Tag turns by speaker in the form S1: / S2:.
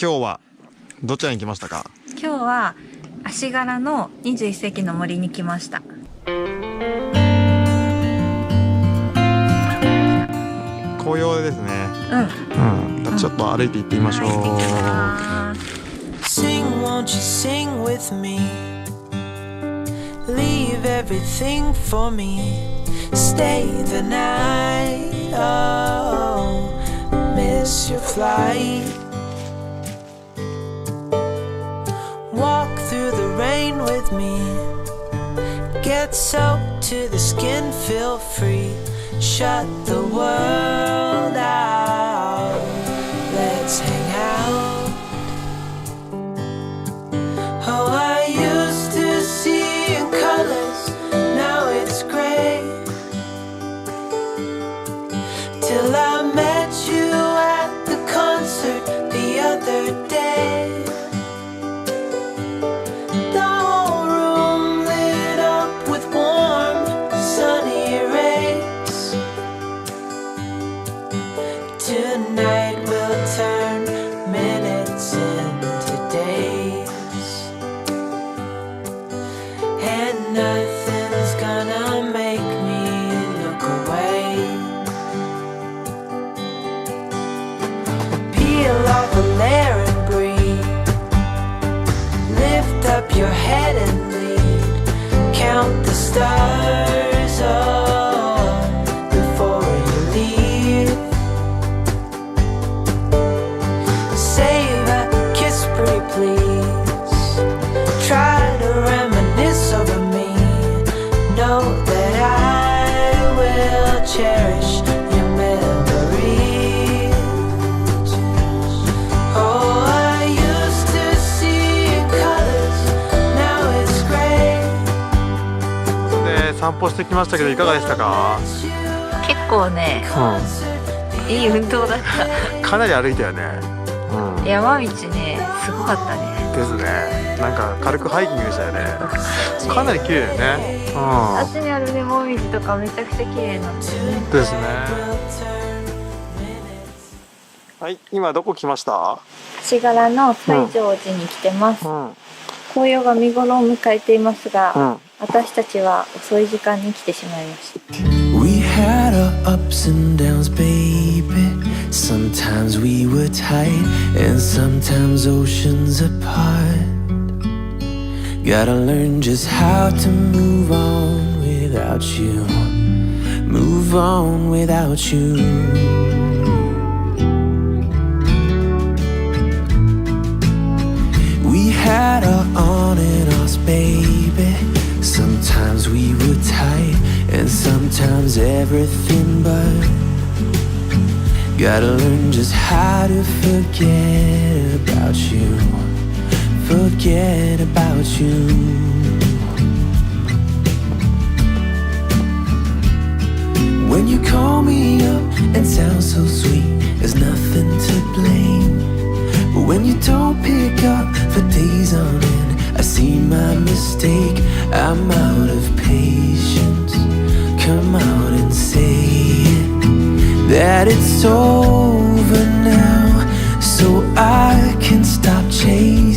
S1: 今日はどちらに来ましたか？
S2: 今日は足柄の21世紀の森に来ました。
S1: 紅葉ですね。うん。ちょっと歩いて行ってみましょう。
S3: Sing, won't you sing with me? Leave everything for me. Stay the night. Oh, miss your flight. Walk through the rain with me. Get soaked to the skin, feel free. Shut the world out. Let's hang out. Oh, I used to see in colors, now it's gray. Till I met you at the concert the other day. The whole room lit up with warm, sunny rays. Tonight we'll turn minutes into days, and nothing's gonna make me look away. Peel off a layer and breathe. Lift up your head and lead. Count the stars on before you leave. Save a kiss, pretty please. Try to reminisce over me. Know that I will cherish your memories. Oh, I used to see in colors, now it's gray.
S1: で、散歩してきましたけどいかがでしたか？
S2: 結構ね、いい運動だった。
S1: かなり歩いたよね。
S2: 山道ね、すごかったね。
S1: ですね。なんか軽くハイキングでしたよね。かなり綺麗だよね。
S2: あっちにあるね、もみじとかめちゃくちゃ綺麗なんだよね。
S1: ですね。はい、今どこ来ました？
S2: 足柄の最上寺に来てます。紅葉が見頃を迎えていますが、私たちは遅い時間に来てしまいました。
S3: We had our ups and downs, baby. Sometimes we were tight, and sometimes oceans apart. Gotta learn just how to move on without you. Move on without you. We had our on and offs, baby. Sometimes we were tight, and sometimes everything but. Gotta learn just how to forget about you. Forget about you. When you call me up and sound so sweet, there's nothing to blame. But when you don't pick up for days on end, I see my mistake. I'm out of patience. Come out and say it, that it's over now, so I can stop chasing.